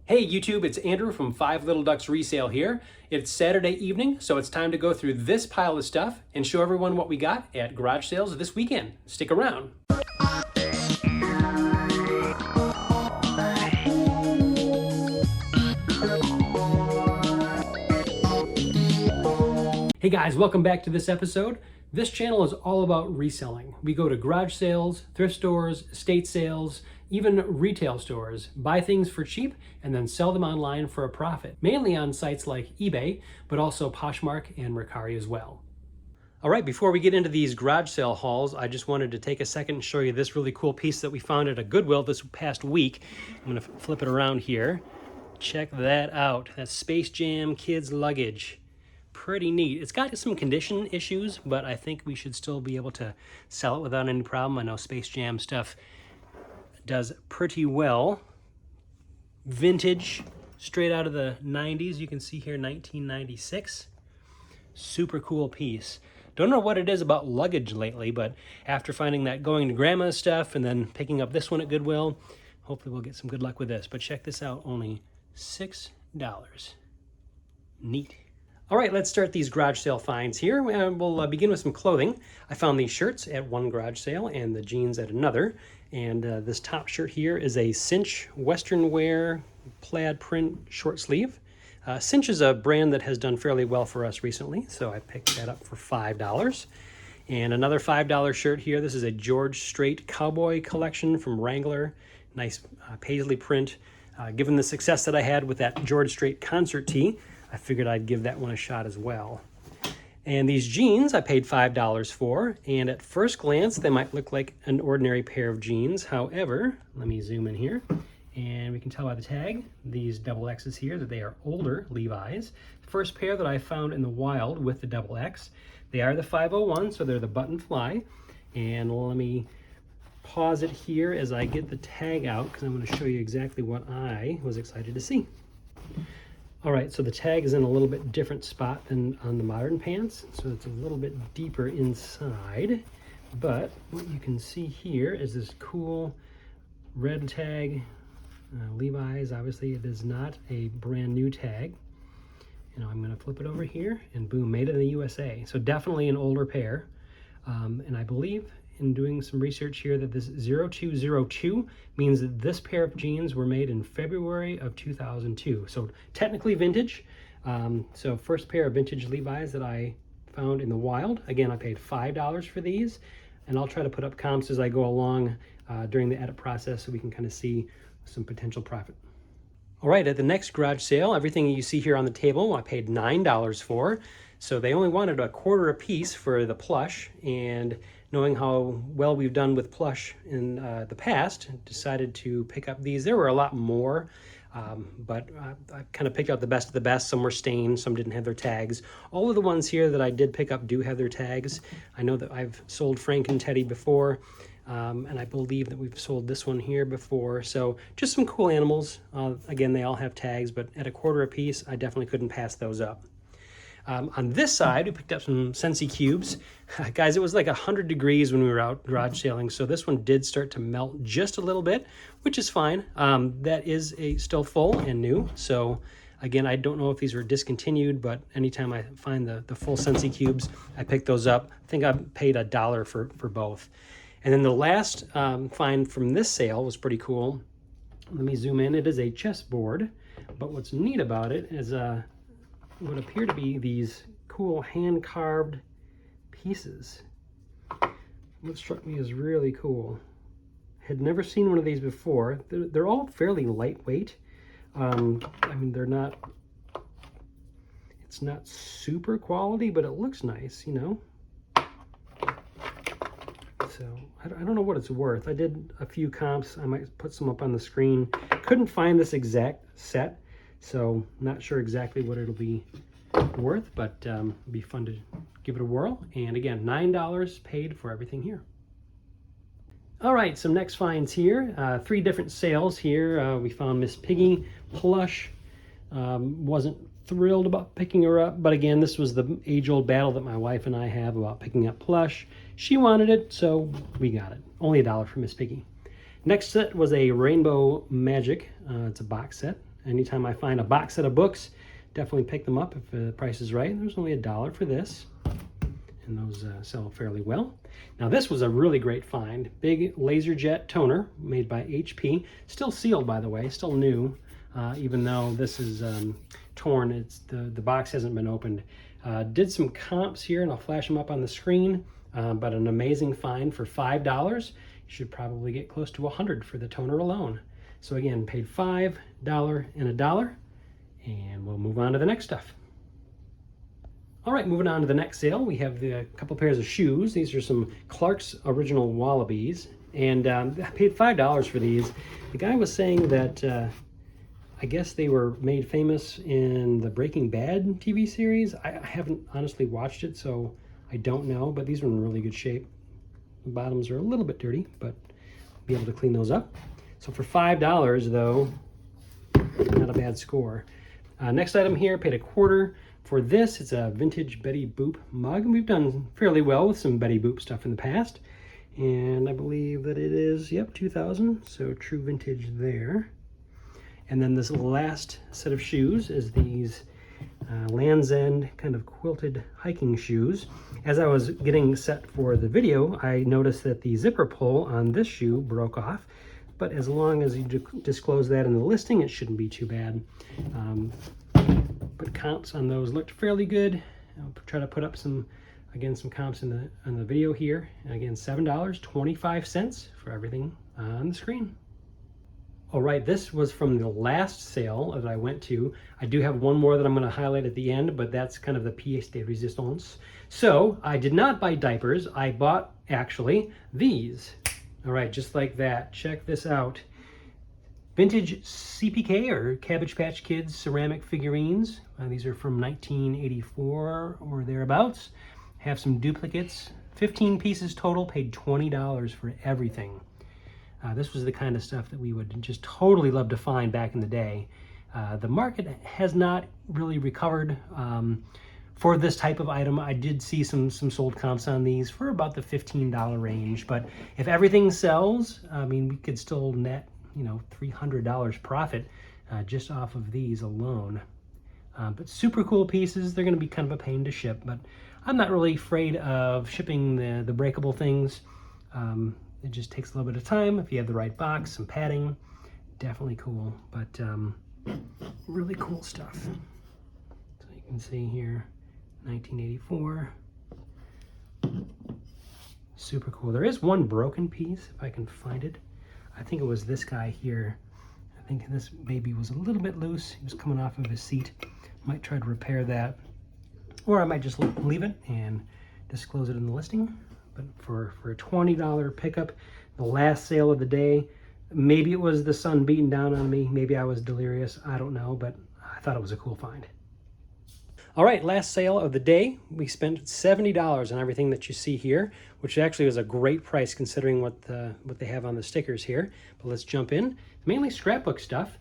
Hey YouTube, it's Andrew from 5 Little Ducks Resale here. It's Saturday evening, so it's time to go through this pile of stuff and show everyone what we got at garage sales this weekend. Stick around. Hey guys, welcome back to this episode. This channel is all about reselling. We go to garage sales, thrift stores, estate sales, even retail stores, buy things for cheap and then sell them online for a profit, mainly on sites like eBay, but also Poshmark and Mercari as well. All right, before we get into these garage sale hauls, I just wanted to take a second and show you this really cool piece that we found at a Goodwill this past week. I'm gonna flip it around here. Check that out. That's Space Jam Kids Luggage. Pretty neat. It's got some condition issues, but I think we should still be able to sell it without any problem. I know Space Jam stuff does pretty well. Vintage, straight out of the 90s. You can see here 1996. Super cool piece. Don't know what it is about luggage lately, but after finding that going to grandma's stuff and then picking up this one at Goodwill, hopefully we'll get some good luck with this. But check this out, only $6. Neat. All right, let's start these garage sale finds here. We'll begin with some clothing. I found these shirts at one garage sale and the jeans at another. And this top shirt here is a Cinch Western wear plaid print short sleeve. Cinch is a brand that has done fairly well for us recently, so I picked that up for $5. And another $5 shirt here. This is a George Strait Cowboy collection from Wrangler. Nice paisley print. Given the success that I had with that George Strait concert tee, I figured I'd give that one a shot as well. And these jeans I paid $5 for, and at first glance they might look like an ordinary pair of jeans. However, let me zoom in here, and we can tell by the tag, these double X's here, that they are older Levi's. First pair that I found in the wild with the double X. They are the 501, so they're the button fly. And let me pause it here as I get the tag out, because I'm going to show you exactly what I was excited to see. All right, so the tag is in a little bit different spot than on the modern pants, so it's a little bit deeper inside. But what you can see here is this cool red tag, Levi's. Obviously, it is not a brand new tag. You know, I'm going to flip it over here, and boom, made in the USA. So definitely an older pair, and I believe in doing some research here that this 0202 means that this pair of jeans were made in February of 2002. So technically vintage. So first pair of vintage Levi's that I found in the wild. Again, I paid $5 for these, and I'll try to put up comps as I go along during the edit process so we can kind of see some potential profit. All right, at the next garage sale, everything you see here on the table, I paid $9 for. So they only wanted a quarter a piece for the Plush, and knowing how well we've done with Plush in the past, decided to pick up these. There were a lot more, but I kind of picked out the best of the best. Some were stained, some didn't have their tags. All of the ones here that I did pick up do have their tags. I know that I've sold Frank and Teddy before, and I believe that we've sold this one here before. So just some cool animals. Again, they all have tags, but at a quarter a piece, I definitely couldn't pass those up. On this side, we picked up some Scentsy Cubes. Guys, it was like 100 degrees when we were out garage sailing, so this one did start to melt just a little bit, which is fine. That is still full and new, so again, I don't know if these were discontinued, but anytime I find the full Scentsy Cubes, I pick those up. I think I paid $1 for both. And then the last find from this sale was pretty cool. Let me zoom in. It is a chessboard, but what's neat about it is what appear to be these cool hand-carved pieces. What struck me as really cool. Had never seen one of these before. They're all fairly lightweight. I mean, they're not, it's not super quality, but it looks nice, you know? So I don't know what it's worth. I did a few comps. I might put some up on the screen. Couldn't find this exact set, so not sure exactly what it'll be worth, but it'll be fun to give it a whirl. And again, $9 paid for everything here. All right, some next finds here. 3 different sales here. We found Miss Piggy Plush. Wasn't thrilled about picking her up, but again, this was the age-old battle that my wife and I have about picking up Plush. She wanted it, so we got it. Only $1 for Miss Piggy. Next set was a Rainbow Magic. It's a box set. Anytime I find a box set of books, definitely pick them up if the price is right. There's only $1 for this, and those sell fairly well. Now this was a really great find. Big laser jet toner made by HP. Still sealed, by the way, still new. Even though this is torn, it's the box hasn't been opened. Did some comps here, and I'll flash them up on the screen, but an amazing find for $5. You should probably get close to $100 for the toner alone. So again, paid $5, and $1, and we'll move on to the next stuff. All right, moving on to the next sale, we have a couple pairs of shoes. These are some Clark's Original Wallabies, and I paid $5 for these. The guy was saying that I guess they were made famous in the Breaking Bad TV series. I haven't honestly watched it, so I don't know, but these are in really good shape. The bottoms are a little bit dirty, but I'll be able to clean those up. So for $5, though, not a bad score. Next item here, paid $0.25 for this. It's a vintage Betty Boop mug. We've done fairly well with some Betty Boop stuff in the past. And I believe that it is, yep, 2000, so true vintage there. And then this last set of shoes is these Land's End kind of quilted hiking shoes. As I was getting set for the video, I noticed that the zipper pull on this shoe broke off, but as long as you disclose that in the listing, it shouldn't be too bad. But comps on those looked fairly good. I'll try to put up some comps in the video here. And again, $7.25 for everything on the screen. All right, this was from the last sale that I went to. I do have one more that I'm going to highlight at the end, but that's kind of the pièce de résistance. So I did not buy diapers. I bought, actually, these. All right, just like that. Check this out. Vintage CPK, or Cabbage Patch Kids ceramic figurines. These are from 1984 or thereabouts. Have some duplicates. 15 pieces total, paid $20 for everything. This was the kind of stuff that we would just totally love to find back in the day. The market has not really recovered for this type of item. I did see some sold comps on these for about the $15 range, but if everything sells, I mean, we could still net, $300 profit just off of these alone. But super cool pieces. They're going to be kind of a pain to ship, but I'm not really afraid of shipping the breakable things. It just takes a little bit of time. If you have the right box, some padding, definitely cool, but really cool stuff. So you can see here, 1984. Super cool. There is one broken piece, if I can find it. I think it was this guy here. I think this baby was a little bit loose. He was coming off of his seat. Might try to repair that. Or I might just leave it and disclose it in the listing. But for a $20 pickup, the last sale of the day, maybe it was the sun beating down on me. Maybe I was delirious. I don't know, but I thought it was a cool find. All right, last sale of the day. We spent $70 on everything that you see here, which actually was a great price considering what they have on the stickers here. But let's jump in. Mainly scrapbook stuff,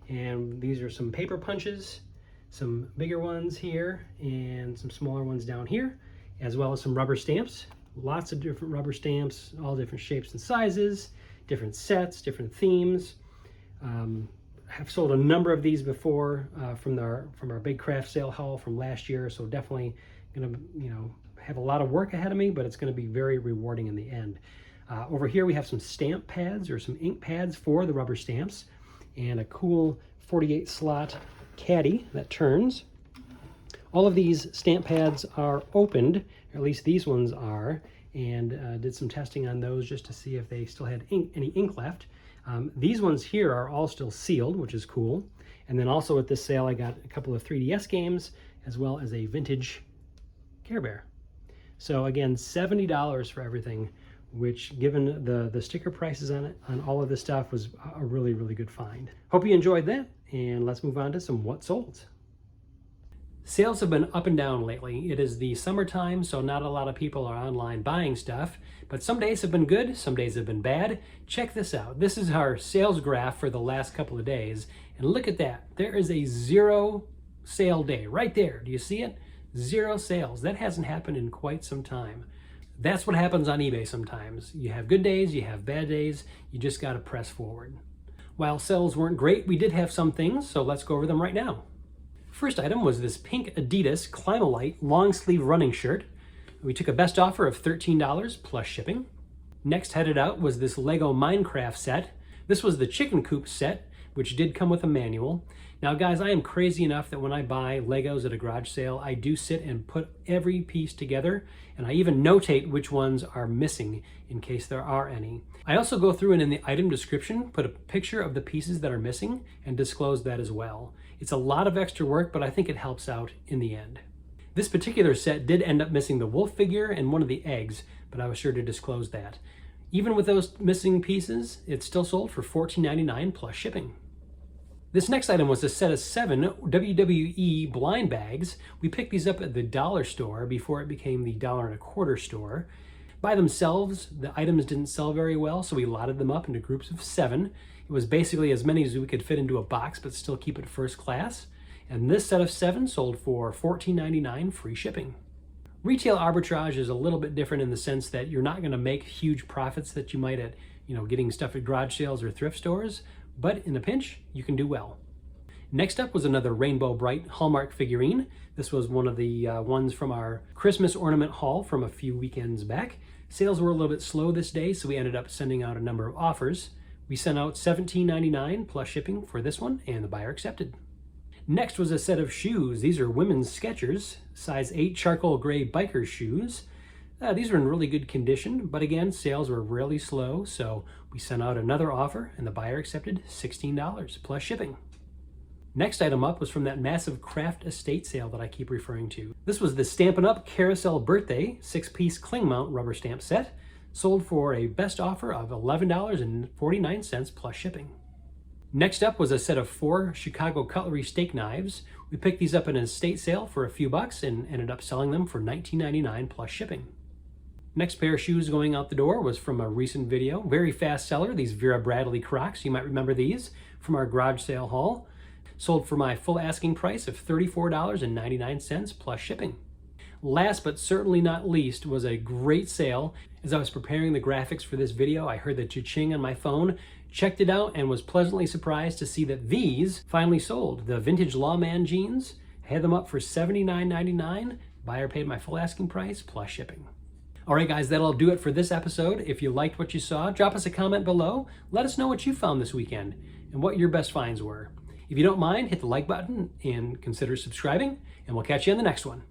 and these are some paper punches, some bigger ones here, and some smaller ones down here, as well as some rubber stamps. Lots of different rubber stamps, all different shapes and sizes, different sets, different themes. Have sold a number of these before from our big craft sale haul from last year, so definitely gonna have a lot of work ahead of me, but it's gonna be very rewarding in the end. Over here we have some stamp pads or some ink pads for the rubber stamps, and a cool 48 slot caddy that turns. All of these stamp pads are opened, or at least these ones are, and did some testing on those just to see if they still had any ink left. These ones here are all still sealed, which is cool. And then also at this sale, I got a couple of 3DS games, as well as a vintage Care Bear. So again, $70 for everything, which given the sticker prices on all of this stuff was a really, really good find. Hope you enjoyed that, and let's move on to some what solds. Sales have been up and down lately. It is the summertime, so not a lot of people are online buying stuff, but some days have been good, some days have been bad. Check this out. This is our sales graph for the last couple of days, and look at that. There is a 0 sale day right there. Do you see it? 0 sales. That hasn't happened in quite some time. That's what happens on eBay sometimes. You have good days, you have bad days, you just got to press forward. While sales weren't great, we did have some things, so let's go over them right now. First item was this pink Adidas Climolite long sleeve running shirt. We took a best offer of $13 plus shipping. Next headed out was this Lego Minecraft set. This was the chicken coop set, which did come with a manual. Now guys, I am crazy enough that when I buy Legos at a garage sale, I do sit and put every piece together, and I even notate which ones are missing in case there are any. I also go through and in the item description, put a picture of the pieces that are missing and disclose that as well. It's a lot of extra work, but I think it helps out in the end. This particular set did end up missing the wolf figure and one of the eggs, but I was sure to disclose that. Even with those missing pieces, it still sold for $14.99 plus shipping. This next item was a set of 7 WWE blind bags. We picked these up at the dollar store before it became the $1.25 store. By themselves, the items didn't sell very well, so we lotted them up into groups of 7. It was basically as many as we could fit into a box, but still keep it first class. And this set of 7 sold for $14.99 free shipping. Retail arbitrage is a little bit different in the sense that you're not going to make huge profits that you might at, getting stuff at garage sales or thrift stores, but in a pinch, you can do well. Next up was another Rainbow Bright Hallmark figurine. This was one of the ones from our Christmas ornament haul from a few weekends back. Sales were a little bit slow this day, so we ended up sending out a number of offers. We sent out $17.99 plus shipping for this one, and the buyer accepted. Next was a set of shoes. These are women's Skechers, size 8 charcoal gray biker shoes. These are in really good condition, but again, sales were really slow, so we sent out another offer and the buyer accepted $16 plus shipping. Next item up was from that massive craft estate sale that I keep referring to. This was the Stampin' Up! Carousel Birthday 6-piece cling mount rubber stamp set, sold for a best offer of $11.49 plus shipping. Next up was a set of 4 Chicago Cutlery steak knives. We picked these up in an estate sale for a few bucks and ended up selling them for $19.99 plus shipping. Next pair of shoes going out the door was from a recent video. Very fast seller, these Vera Bradley Crocs. You might remember these from our garage sale haul. Sold for my full asking price of $34.99 plus shipping. Last but certainly not least was a great sale. As I was preparing the graphics for this video, I heard the cha-ching on my phone, checked it out, and was pleasantly surprised to see that these finally sold. The vintage Lawman jeans, I had them up for $79.99. Buyer paid my full asking price plus shipping. All right, guys, that'll do it for this episode. If you liked what you saw, drop us a comment below. Let us know what you found this weekend and what your best finds were. If you don't mind, hit the like button and consider subscribing, and we'll catch you on the next one.